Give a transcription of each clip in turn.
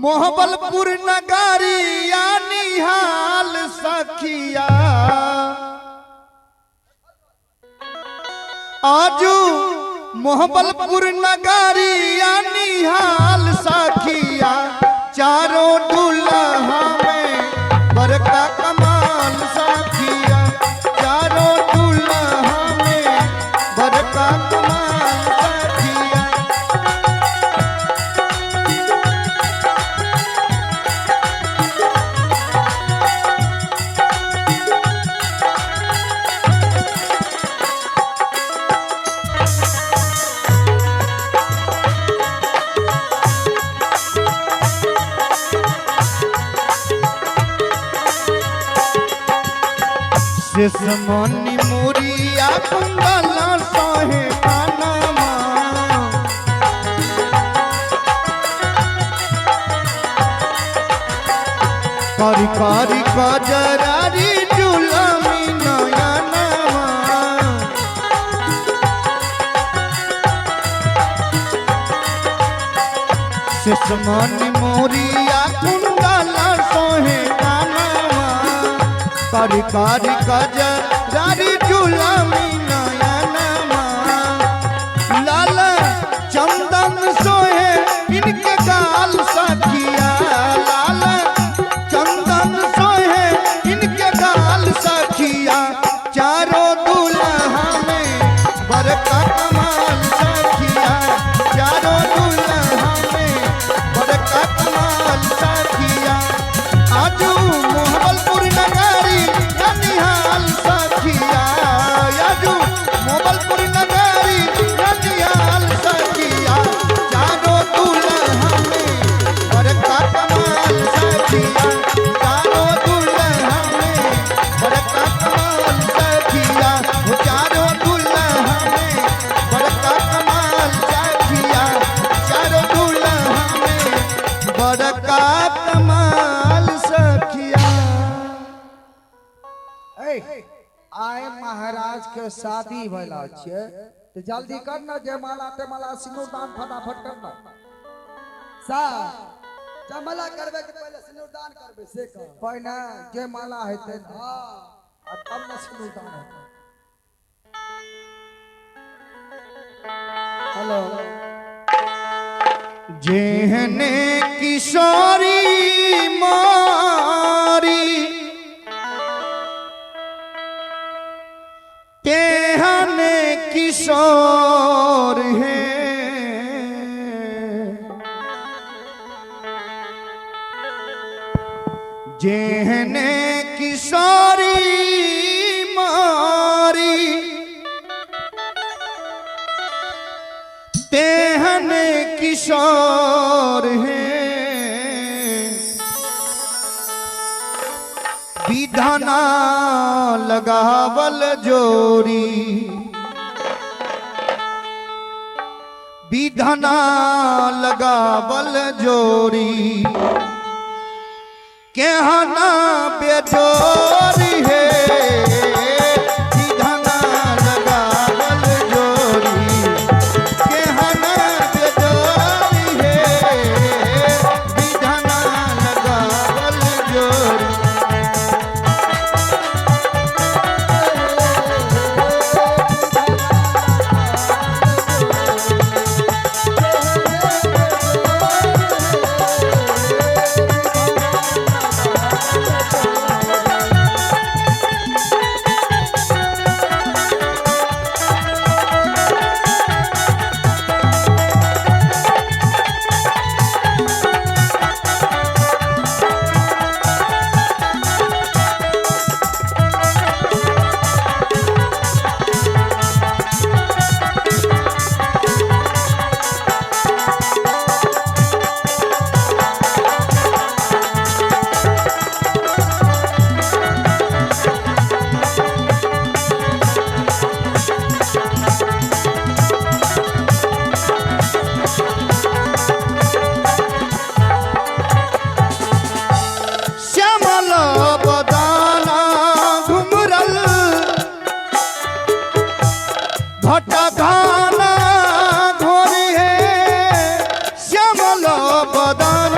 मोहब्बलपुर नगरिया निहाल सखिया आजू मोहब्बलपुर नगरिया निहाल सखिया चारों दुल्हा में बरका कमाल सखिया चारों दुल्हा में बरका कमाल सखिया। सिसमनी मुरिया कुंडला सोहे कानमा कारी कारी कजरारी जुलमी नयनमा सिसमनी मुरिया कुंडला सोहे कारी कारी कजरारी जुलमी नयनमा लाल चंदन सोहे इनके गाल सखिया लाल चंदन सोहे इनके गाल सखिया चारों दुल्हा में बरका कमाल सखिया चारों दुल्हा में बरका कमाल सखिया। आजू मोहब्बलपुर नगरी निहाल सखिया आजू मोहब्बलपुर नगरी निहाल सखिया चारों दुल्हा में बरका कमाल सखिया चारों दुल्हा में बरका कमाल सखिया चारों दुल्हा में बरका कमाल सखिया चारों दुल्हा में बरका कमाल सखिया। आए महाराज के शादी भला छे तो जल्दी करना जयमाला तेमाला सिंदूरदान फटाफट करना सा जयमाला करबे के पहले सिंदूरदान करबे से कर पहिने जयमाला हेते हां आ तब न सिंदूरदान हेते। हेलो जेहने किशोरी मारी तेहने किशोर है जेहने किशोरी मारी तेहने किशोर है विधाना लगावल जोरी विधाना लगावल जोरी कहना बेजोरी है विधाना लगावल जोरी कहना बेजोरी है विधाना लगावल जोरी। बदन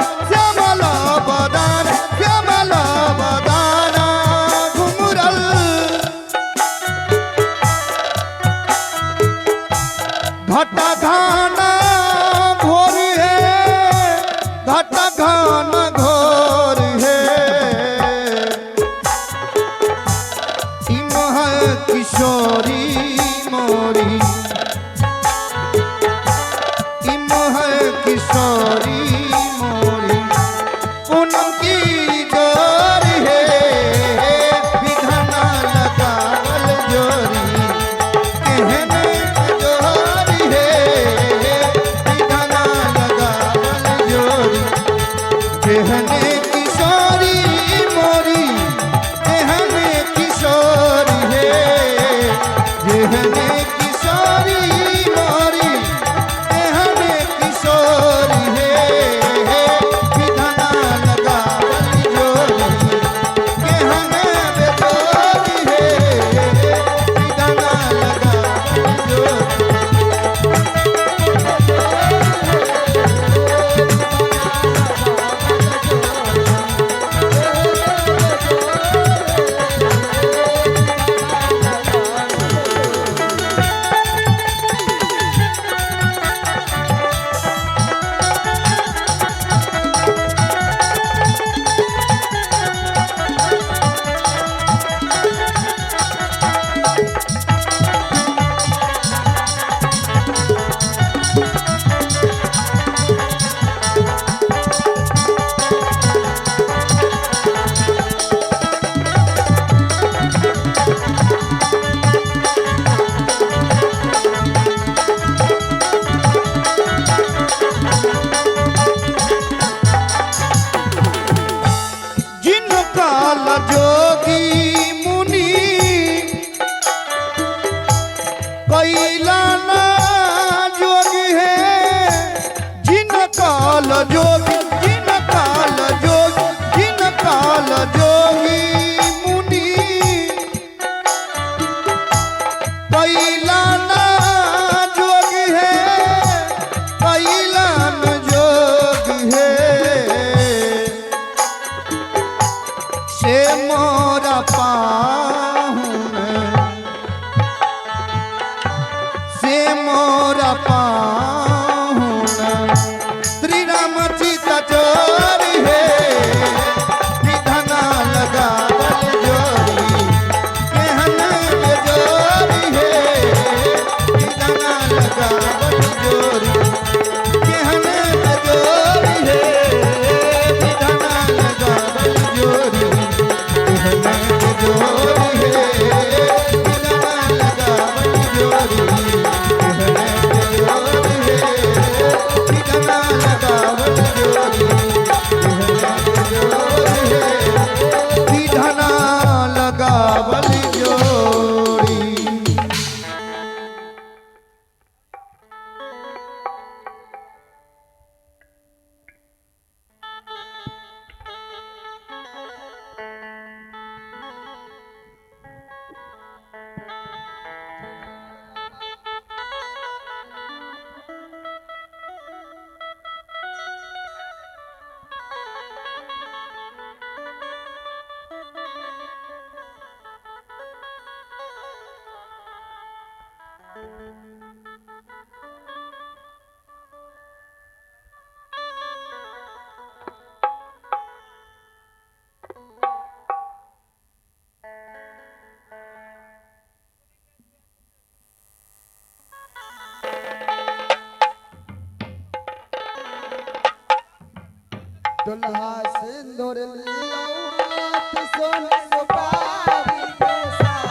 जोगी मुनि कैला ना जोगी है जिन काल जोगी जिन काल जोगी जिन काल जोगी मुनि कैला ना जोगी है कैला न जोगी है से मोरा पाहुन से मोरा पाहुन श्री राम सीता चोरी है विधना लगावल जोरी केहन के जोरी है विधना लगावल जोरी केहन के जोरी है विधना लगावल जोरी केहन के जोरी है विधना लगावल जोरी विधना लगावल जोरी विधना लगावल जोरी। दुल्हा सिंदूर लियो हाथ सोन सुपारी के साथ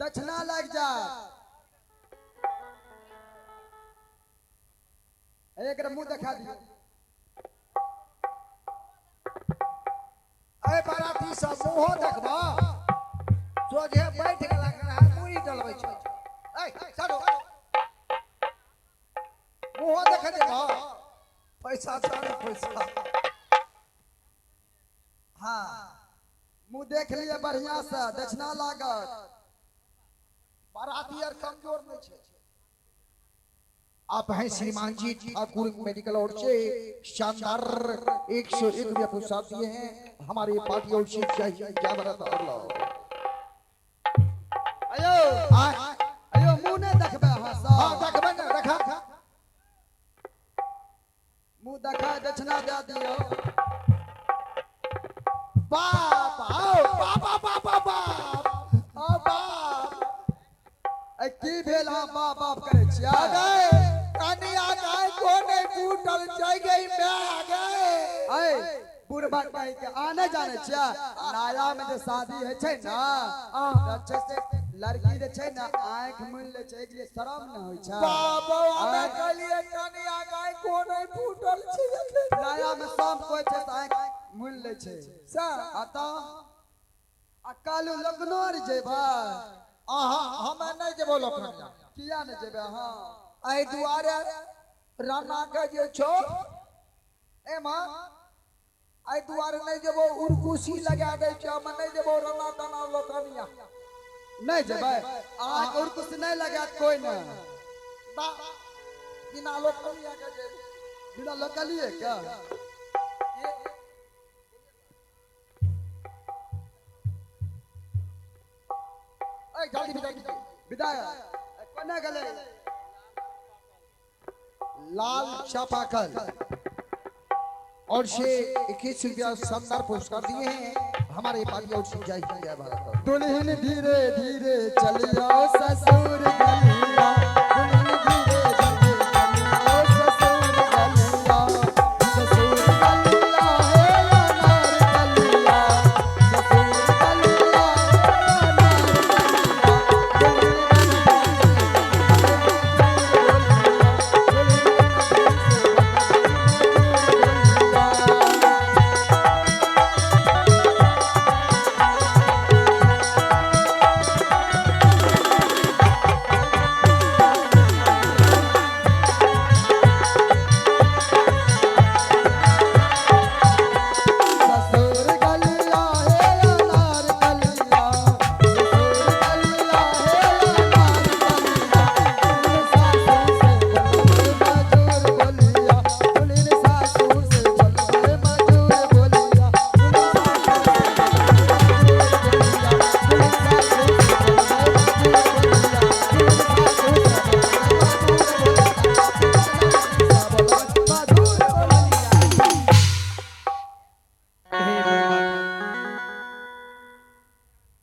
दक्षिणा लग जा एक मुंह दिखा दियो। अरे बाराती सब मुंह देखबा सोझे बैठ गेला करा पूरी डलबै छै। ए चलो मुंह देख देबा पैसा चाही पैसा। हाँ मुंह देख लिए बढ़िया से दक्षिणा लागत। बाराती और कमजोर नहीं छे। आप हैं श्रीमान जी ठाकुर मेडिकल और से शानदार 101 रुपया पुरस्कार दिए हैं हमारे पार्टी और से चाहिए क्या बरत और लो। आयो आयो मुंह ने देखबे हां देखबे ना भेल हां बाप बाप करे छिया गए कनिया गए कोने टूटल जाय गई मैं आ गए ए बुढ़बा कह के आने जाने छिया नाया में जो शादी है छै ना अच्छे से लड़की जे छै ना आंख मुन ले छै जे शरम न होय छै बाबा हमें कहलिए कनिया गए कोने टूटल छी नाया में सब कोई छै त आंख मुन ले छै सा आता अकालू लगनोर जेबा आहा हमें नहीं जेबो लोकनिया किया न जेबे हां आई दुआरे राना के जे छो ए मां आई दुआरे नहीं जेबो उरकुसी लगा दे छ हम नहीं जेबो राना तना लोकनिया नहीं जेबे आंख और कुछ नहीं लगात कोई ना बा बिना लोकनिया के जे बिना लगलिए क्या ए जल्दी बिदा विदाई कोने गले लाल चापाकल और से 21 रुपया शानदार पुरस्कार दिए हैं हमारे पार्टी और से जय भारत। दुल्हन धीरे धीरे चलियो ससुर गलिया दुल्हन धीरे धीरे चलियो ससुर गलिया ससुर गलिया हे अनार गलिया ससुर गलिया हे अनार ससुर गलिया हे अनार गलिया ससुर गलिया हे अनार गलिया दुल्हन सासू से बोलबे मजूर बोलिया दुल्हन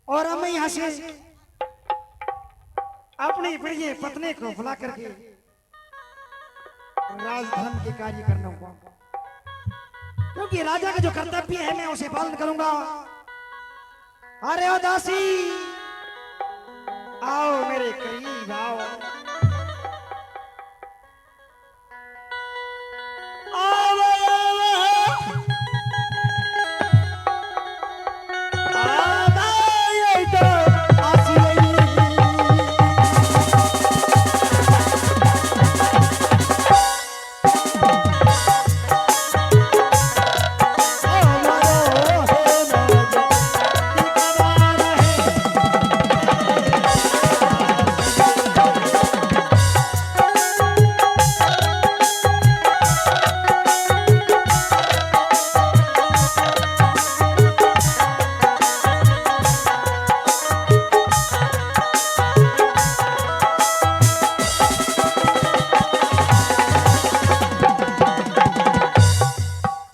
और अब मैं यहाँ से अपनी प्रिय पत्नी को बुला करके राजधर्म के कार्य करना होगा क्योंकि राजा का जो कर्तव्य है मैं उसे पालन करूंगा। अरे ओ दासी आओ मेरे करीब आओ आओ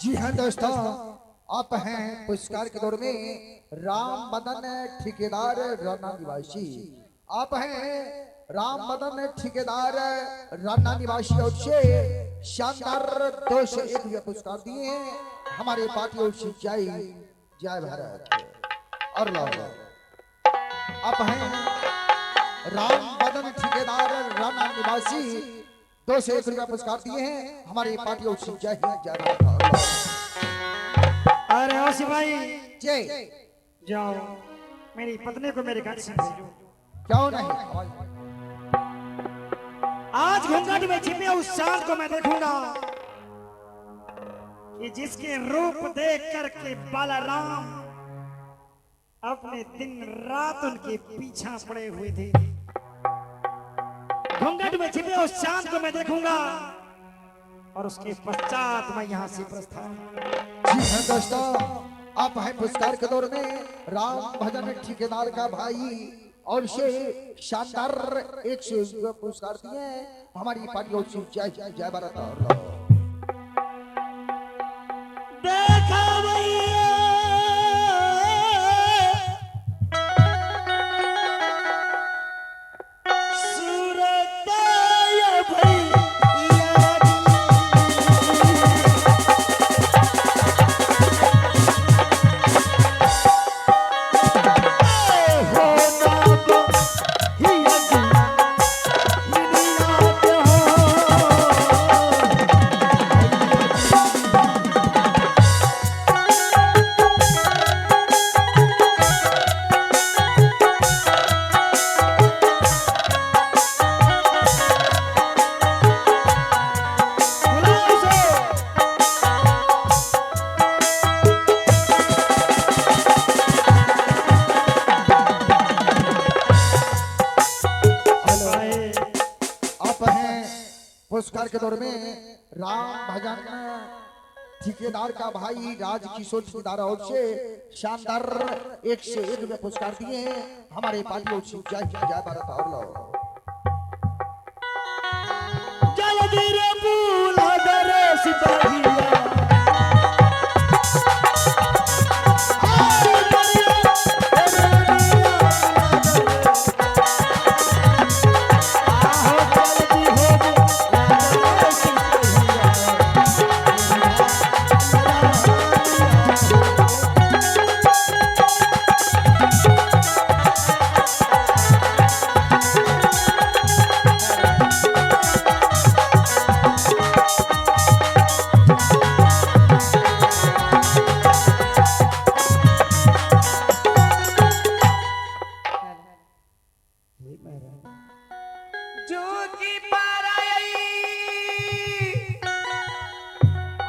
जी हाँ दोस्तों आप हैं पुरस्कार के दौर में राम मदन ठेकेदार राना निवासी। आप हैं राम मदन ठेकेदार राना निवासी और से शानदार 201 रुपया पुरस्कार दिए हैं हमारे पार्टी और से जय भारत और लाओ। आप हैं राम मदन ठेकेदार राना निवासी 201 रुपया पुरस्कार दिए हैं हमारी पार्टी और से जय भारत। अरे ओ सिपाही जय जाओ मेरी पत्नी को मेरे घर से भेजो। क्यों नहीं आज घूंघट में छिपे उस चांद को मैं देखूंगा कि जिसके रूप देख करके बालाराम अपने दिन रात उनके पीछा पड़े हुए थे। घूंघट में छिपे उस चांद को मैं देखूंगा और उसके पश्चात मैं यहाँ से प्रस्थान। जी हाँ दोस्तों आप हैं पुरस्कार के दौर में राम भजन ठेकेदार का भाई और से शानदार 100 रुपया पुरस्कार दिए हैं हमारी पार्टी और से जय भारत और लाओ। देखा भैया पुरस्कार के दौर में राम भजन ठेकेदार का भाई राज किशोर ठेकेदार और से शानदार 101 रुपए पुरस्कार दिए हैं हमारे पार्टियों से। जय हिंद, जय भारत और लो जल्दी रे भूला दरे सिपाहिया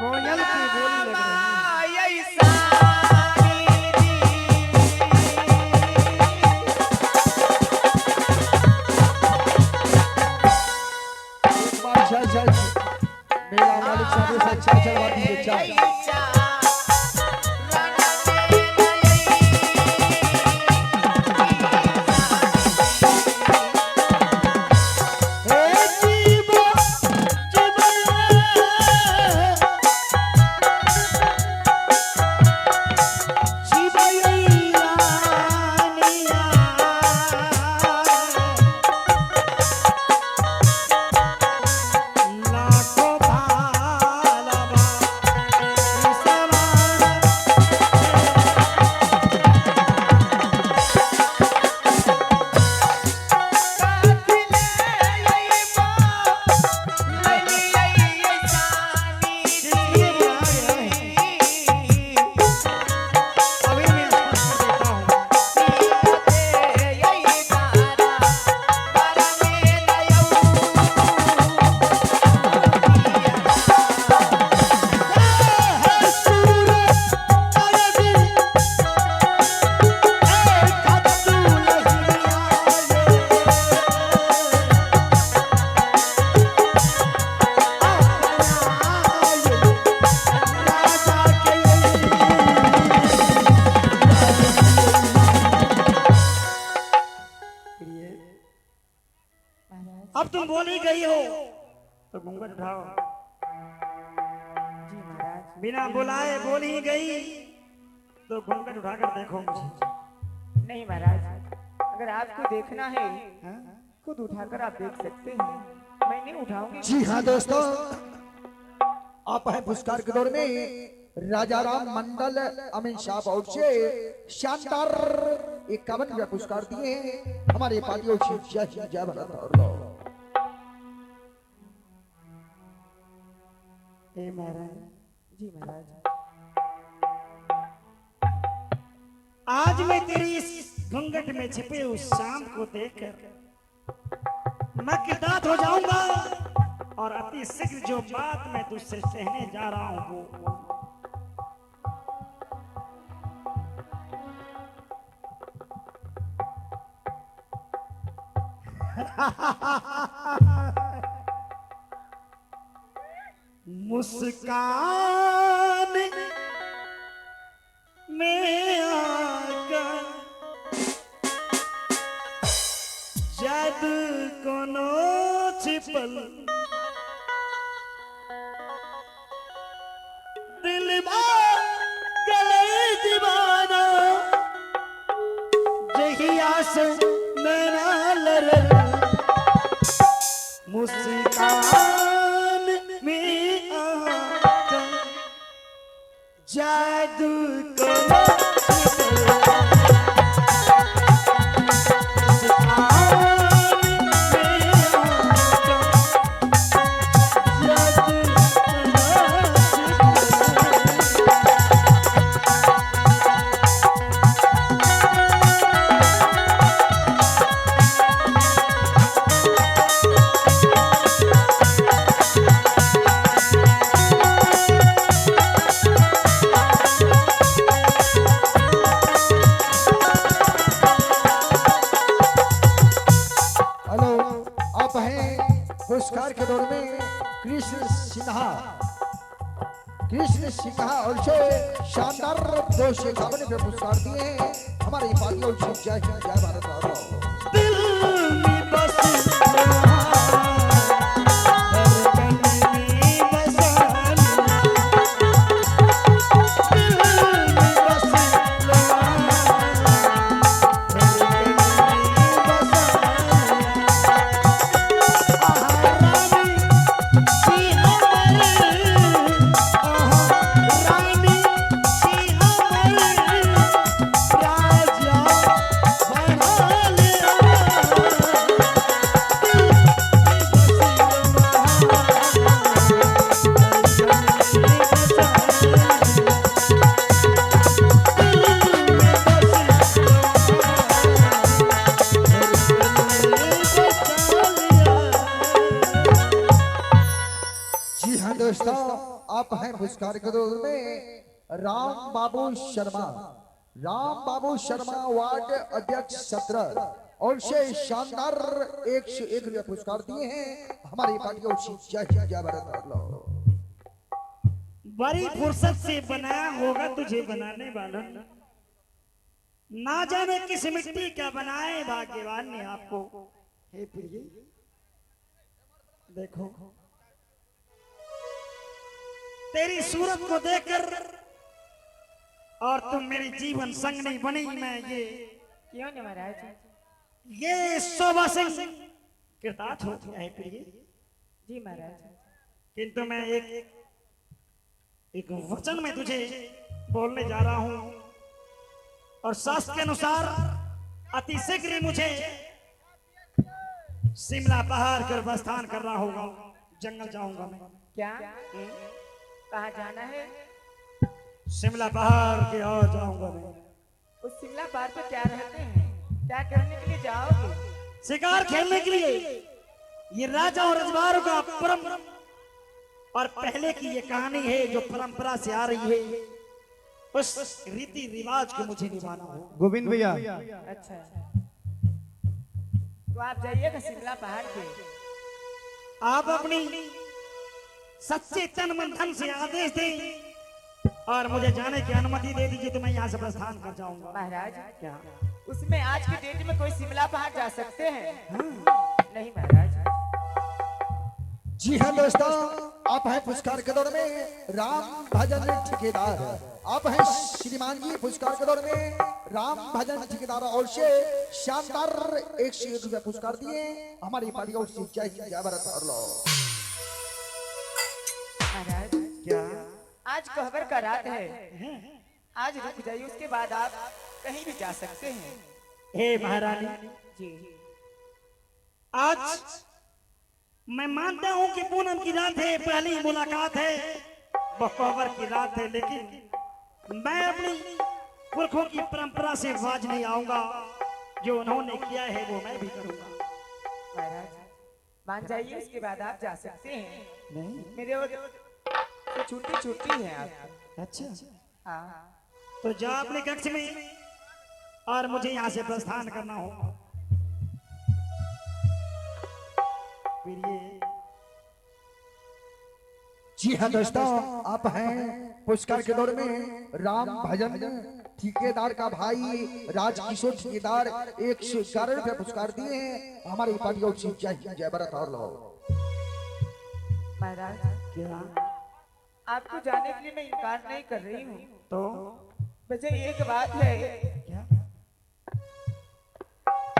कोयल की बोली लग रही है। एक बार जय जय मेरा मालिक साहब से अच्छा चलवा दीजिए चाय। अब तुम बोल ही गई हो तो घूंघट उठाओ। जी महाराज। बिना बुलाए बोल ही गई तो घूंघट उठाकर देखो मुझे। नहीं महाराज, अगर आपको देखना है हाँ? खुद उठाकर आप देख सकते हैं, मैं नहीं उठाऊंगी। जी हाँ दोस्तों, आप है पुरस्कार के दौर में राजा राम मंडल अमीन साहब और से शानदार 51 रुपया पुरस्कार दिए हैं हमारे पार्टियों से। जय हिंद, जय भारत और लो हे महाराज, जी महाराज। आज मैं तेरी इस घूंघट में छिपे उस शाम को देखकर मैं कृतार्थ हो जाऊंगा और अति शीघ्र जो बात मैं तुझसे कहने जा रहा हूं वो मुस्कान में आकर जादू कोनो छिपल दिलवा गले दीवाना जहिया से मेरा लरल मुस्कान में आकर जादू कोनो पुरस्कार के दौर में कृष्ण सिन्हा और से शानदार 251 पे पुरस्कार दिए हैं हमारे पार्टी और जय हिंद जय भारत माता। दिल में बस धड़कन में बसा दिल में बस धड़कन में बसा रानी सी हमर रानी सी हमर राजा बना लिया जी हाँ दोस्तों, आप हैं पुरस्कार के दौर में राम बाबू शर्मा वार्ड अध्यक्ष 17 और से शानदार 101 रुपया पुरस्कार दिए हैं हमारी पार्टी को जय हिंद जय भारत माता। बड़ी फुर्सत से बनाया होगा तुझे बनाने वालों ने। ना जाने किस मिट्टी का बनाए भाग्यवान ने आपको। हे प्रिय देखो तेरी सूरत को देखकर और तुम मेरी जीवन संगनी बनी। मैं क्यों नहीं महाराज? ये शोभा सिंह कृतार्थ हो गया है प्रिय। जी महाराज। किंतु मैं एक वचन में तुझे बोलने जा रहा हूं और शास्त्र के अनुसार अति शीघ्र मुझे शिमला पहाड़ कर प्रस्थान करना होगा। जंगल जाऊंगा मैं। क्या? कहाँ जाना है? शिमला पहाड़ के और जाऊंगा मैं। उस शिमला पहाड़ पे क्या रहते हैं? क्या करने के लिए जाओगे? शिकार खेलने के लिए। ये राजा और रजवाड़ों का परम और पहले की ये कहानी है जो परंपरा से आ रही है। उस रीति रिवाज को मुझे निभाना हो। गोविंद भैया अच्छा, तो आप जाइएगा शिमला पहाड़ पे। आप अपनी सच्चे तन मन धन से आदेश दें और मुझे जाने की अनुमति दे दीजिए तो मैं यहाँ से प्रस्थान कर जाऊंगा। महाराज क्या उसमें आज की डेट में कोई शिमला पहाड़ जा सकते हैं? नहीं महाराज। जी हाँ दोस्तों, आप हैं पुरस्कार के दौर में राम भजन ठेकेदार। आप हैं श्रीमान जी पुरस्कार के दौर में राम भजन ठेकेदार और से शानदार 101 रुपया पुरस्कार दिए हमारी पार्टी और से जय हिंद जय भारत माता। महाराज क्या आज कहबर का रात है। आज रुक जाइए, उसके बाद आप कहीं भी जा सकते हैं। हे महारानी जी आज मैं मानता हूँ कि पूनम की रात है, पहली मुलाकात है, बकौवर की रात है, लेकिन मैं अपनी पुरखों की परंपरा से बाज नहीं आऊंगा। जो उन्होंने किया है वो मैं भी करूंगा। महाराज मान जाइए, उसके बाद आप जा सकते हैं। नहीं मेरे और तो छुट्टी है आप। अच्छा हाँ तो जा अपने कक्ष में और मुझे यहाँ से प्रस्थान करना होगा। प्रिय जी हाँ दोस्तों, आप हैं पुरस्कार के दौर में राम भजन ठेकेदार का भाई राजकिशोर ठेकेदार 111 रुपया पुरस्कार दिए हैं हमारी पार्टी और से जय हिंद जय भारत और लो। महाराज क्या आपको जाने के लिए मैं इनकार नहीं कर रही हूँ। तो वजह एक बात है, क्या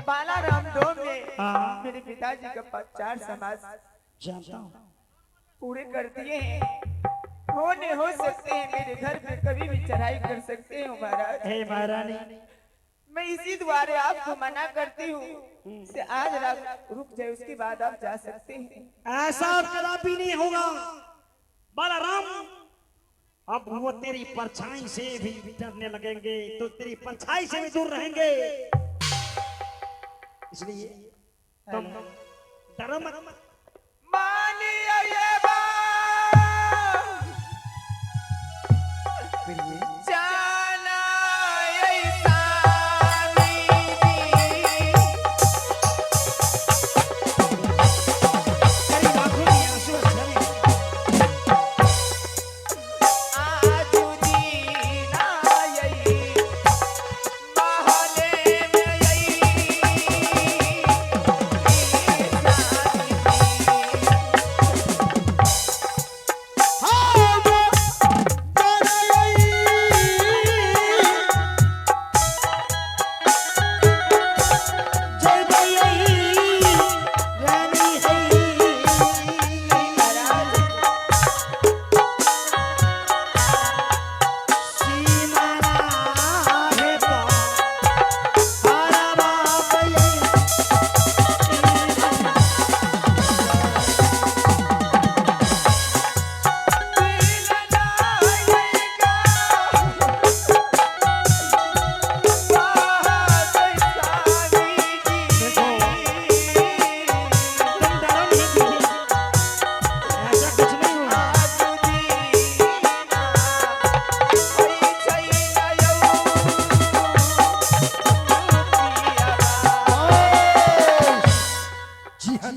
बाला राम डोम ने हाँ। मेरे पिताजी का 4 समाज जानता हूँ। पूरे कर दिए हैं। हो सकते हैं मेरे घर पे कभी भी चढ़ाई कर सकते हैं महाराज। हे महारानी मैं इसी द्वारे आपको मना करती हूँ से आज रात रुक जाए, उसके बाद आप जा सकते हैं। ऐसा कदापि नहीं होगा बालाराम। अब वो तेरी परछाई से भी डरने लगेंगे तो तेरी परछाई से भी दूर रहेंगे। इसलिए तुम डरो मत। मानिए ये बात, जाना ऐसा नहीं।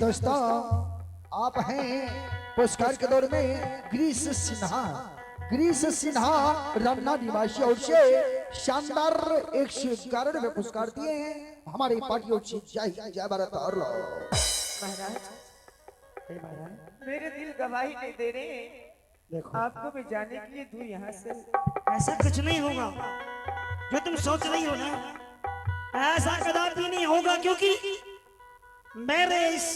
दोस्तों, आप हैं पुरस्कार के दौर में ग्रीस सिन्हा। ग्रीस सिन्हा रन्ना निवासी और से शानदार 111 में पुरस्कार दिए हैं हमारी पार्टी और से। जय भारत और महाराज मेरे दिल गवाही नहीं दे रहे हैं, देखो आपको भी जाने के लिए दूर यहाँ से। ऐसा कुछ नहीं होगा जो तुम सोच रही हो ना, ऐसा कदापि नहीं होगा, क्योंकि मेरे इस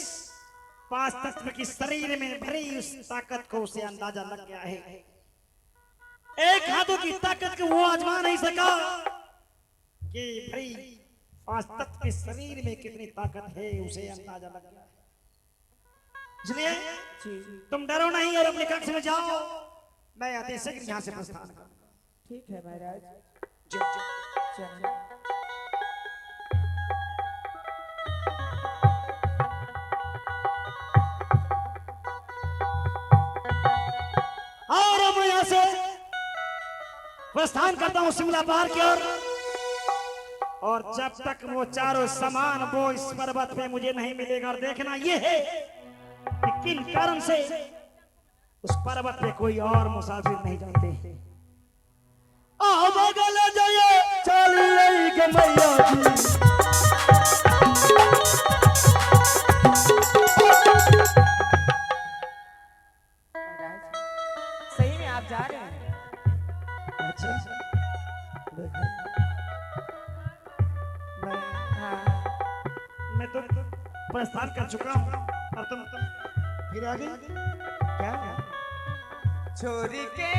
5 तत्व की शरीर में भरी उस ताकत को उसे अंदाजा लग गया है। एक हाथों की ताकत को वो आजमा नहीं सका कि भरी 5 तत्व के शरीर में कितनी ताकत है, उसे अंदाजा लग गया है। इसलिए तुम डरो नहीं और अपने कक्ष में जाओ, मैं अति शीघ्र यहाँ से प्रस्थान करूंगा। ठीक है महाराज। चलो। और अब यहाँ से प्रस्थान करता हूँ शिमला पार की ओर, और जब तक वो चारों सामान वो इस पर्वत पे मुझे नहीं मिलेगा। और देखना ये है कि किन कारण से उस पर्वत पे कोई और मुसाफिर नहीं जाते। आओ बगल जाइए चलिए के मैया जी। महाराज सही में आप जा रहे हैं? अच्छा मैं तो प्रस्थान कर चुका हूँ और तुम फिर आगे क्या? छोरी के